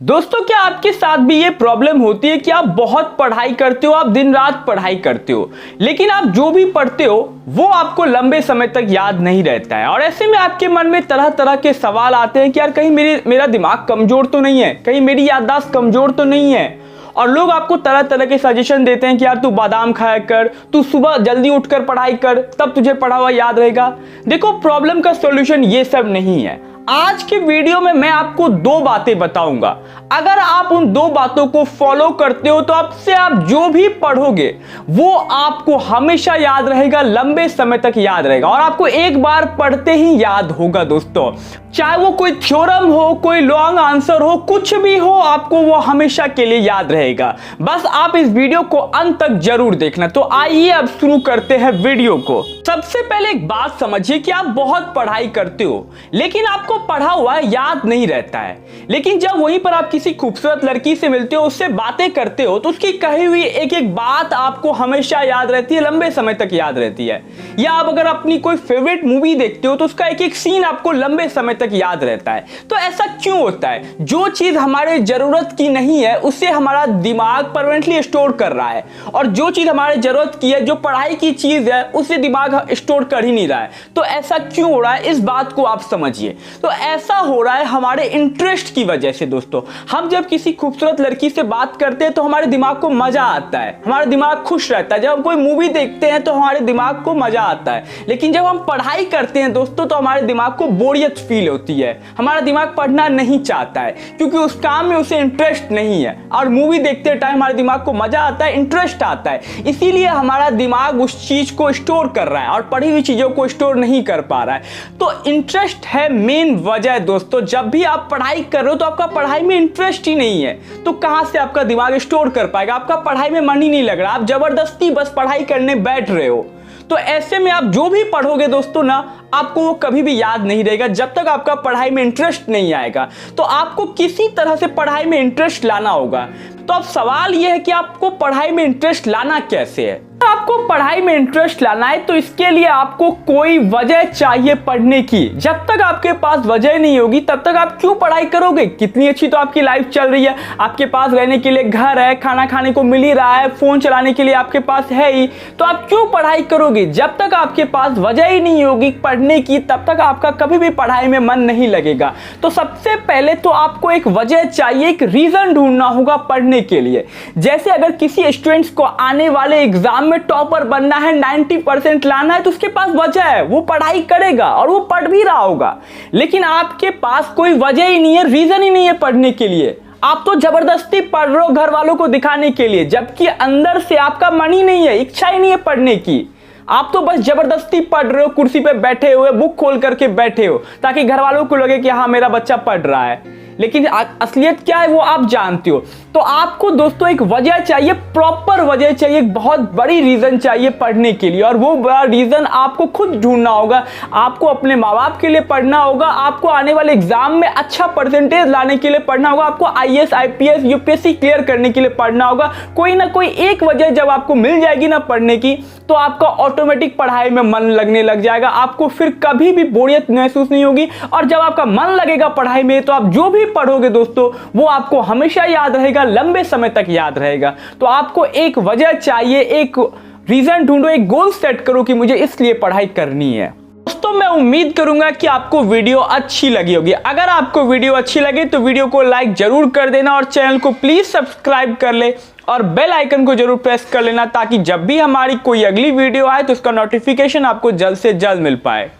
दोस्तों, क्या आपके साथ भी ये प्रॉब्लम होती है कि आप बहुत पढ़ाई करते हो, आप दिन रात पढ़ाई करते हो, लेकिन आप जो भी पढ़ते हो वो आपको लंबे समय तक याद नहीं रहता है। और ऐसे में आपके मन में तरह तरह के सवाल आते हैं कि यार कहीं मेरा दिमाग कमजोर तो नहीं है, कहीं मेरी याददाश्त कमजोर तो नहीं है। और लोग आपको तरह तरह के सजेशन देते हैं कि यार तू बादाम खाया कर, तू सुबह जल्दी उठकर पढ़ाई कर, तब तुझे पढ़ा हुआ याद रहेगा। देखो, प्रॉब्लम का सॉल्यूशन ये सब नहीं है। आज के वीडियो में मैं आपको दो बातें बताऊंगा। अगर आप उन दो बातों को फॉलो करते हो तो आपसे आप जो भी पढ़ोगे वो आपको हमेशा याद रहेगा, लंबे समय तक याद रहेगा और आपको एक बार पढ़ते ही याद होगा। दोस्तों, चाहे वो कोई थ्योरम हो, कोई लॉन्ग आंसर हो, कुछ भी हो, आपको वो हमेशा के लिए याद रहेगा। बस आप इस वीडियो को अंत तक जरूर देखना। तो आइए अब शुरू करते हैं वीडियो को। सबसे पहले एक बात समझिए कि आप बहुत पढ़ाई करते हो लेकिन आपको पढ़ा हुआ याद नहीं रहता है। लेकिन जब वहीं पर आप किसी खूबसूरत लड़की से मिलते हो, उससे बातें करते हो, तो उसकी कही हुई एक एक बात आपको हमेशा याद रहती है, लंबे समय तक याद रहती है। या आप अगर अपनी कोई फेवरेट मूवी देखते हो तो उसका एक एक सीन आपको लंबे समय तक याद रहता है। तो ऐसा क्यों होता है? जो चीज हमारे जरूरत की नहीं है उसे हमारा दिमाग परमानेंटली स्टोर कर रहा है, और जो चीज हमारे जरूरत की है, जो पढ़ाई की चीज है, उसे दिमाग स्टोर कर ही नहीं रहा है। तो ऐसा क्यों हो रहा है, इस बात को आप समझिए। तो ऐसा हो रहा है हमारे इंटरेस्ट की वजह से। दोस्तों, हम जब किसी खूबसूरत लड़की से बात करते हैं तो हमारे दिमाग को मजा आता है, हमारा दिमाग खुश रहता है। जब हम कोई मूवी देखते हैं तो हमारे दिमाग को मजा आता है। लेकिन जब हम पढ़ाई करते हैं दोस्तों, तो हमारे दिमाग को बोरियत फील होती है। हमारा दिमाग पढ़ना नहीं चाहता है क्योंकि उस काम में उसे इंटरेस्ट नहीं है। और मूवी देखते टाइम हमारे दिमाग को मजा आता है, इंटरेस्ट आता है, इसीलिए हमारा दिमाग उस चीज को स्टोर कर रहा है और पढ़ी हुई चीजों को स्टोर नहीं कर पा रहा है। तो इंटरेस्ट है मेन वजह है। दोस्तों, जब भी आप पढ़ाई कर रहे हो तो आपका पढ़ाई में इंटरेस्ट ही नहीं है, तो कहां से आपका दिमाग स्टोर कर पाएगा? आपका पढ़ाई में मन ही नहीं लग रहा, आप जबरदस्ती बस पढ़ाई करने बैठ रहे हो। तो ऐसे में आप जो भी पढ़ोगे दोस्तों ना, आपको वो कभी भी याद नहीं रहेगा जब तक आपका पढ़ाई में इंटरेस्ट नहीं आएगा। तो आपको किसी तरह से पढ़ाई में इंटरेस्ट लाना होगा। तो अब सवाल यह है कि आपको पढ़ाई में इंटरेस्ट लाना कैसे है? आपको पढ़ाई में इंटरेस्ट लाना है तो इसके लिए आपको कोई वजह चाहिए पढ़ने की। जब तक आपके पास वजह नहीं होगी तब तक आप क्यों पढ़ाई करोगे? कितनी अच्छी तो आपकी लाइफ चल रही है, आपके पास रहने के लिए घर है, खाना खाने को मिल ही रहा है, फोन चलाने के लिए आपके पास है ही, तो आप क्यों पढ़ाई करोगे? जब तक आपके पास वजह ही नहीं होगी पढ़ने की तब तक आपका कभी भी पढ़ाई में मन नहीं लगेगा। तो सबसे पहले तो आपको एक वजह चाहिए, एक रीजन ढूंढना होगा पढ़ने के लिए। जैसे अगर किसी स्टूडेंट्स को आने वाले एग्जाम में टॉपर बनना है, 90% लाना है, तो उसके पास वजह है, वो पढ़ाई करेगा और वो पढ़ भी रहा होगा। लेकिन आपके पास कोई वजह ही नहीं है, रीजन ही नहीं है पढ़ने के लिए। आप तो जबरदस्ती पढ़ रहे हो घर वालों को दिखाने के लिए, जबकि अंदर से आपका मन ही नहीं है, इच्छा ही नहीं है पढ़ने की। आप तो बस जबरदस्ती पढ़ रहे हो, कुर्सी पे बैठे हुए, बुक खोल करके बैठे हो ताकि घर वालों को लगे कि हाँ मेरा बच्चा पढ़ रहा है। लेकिन असलियत क्या है वो आप जानते हो। तो आपको दोस्तों एक वजह चाहिए, प्रॉपर वजह चाहिए, एक बहुत बड़ी रीजन चाहिए पढ़ने के लिए। और वो बड़ा रीजन आपको खुद ढूंढना होगा। आपको अपने माँ बाप के लिए पढ़ना होगा, आपको आने वाले एग्जाम में अच्छा परसेंटेज लाने के लिए पढ़ना होगा, आपको IAS IPS UPSC क्लियर करने के लिए पढ़ना होगा। कोई ना कोई एक वजह जब आपको मिल जाएगी ना पढ़ने की, तो आपका ऑटोमेटिक पढ़ाई में मन लगने लग जाएगा। आपको फिर कभी भी बोरियत महसूस नहीं होगी। और जब आपका मन लगेगा पढ़ाई में तो आप जो भी पढ़ोगे दोस्तों वो आपको हमेशा याद रहेगा, लंबे समय तक याद रहेगा। तो आपको एक वजह चाहिए, एक रीजन ढूंढो, एक गोल सेट करो कि मुझे इसलिए पढ़ाई करनी है। दोस्तों, मैं उम्मीद करूंगा कि आपको वीडियो अच्छी लगी होगी। अगर आपको वीडियो अच्छी लगे तो वीडियो को लाइक जरूर कर देना और चैनल को प्लीज सब्सक्राइब कर ले और बेल आइकन को जरूर प्रेस कर लेना ताकि जब भी हमारी कोई अगली वीडियो आए तो उसका नोटिफिकेशन आपको जल्द से जल्द मिल पाए।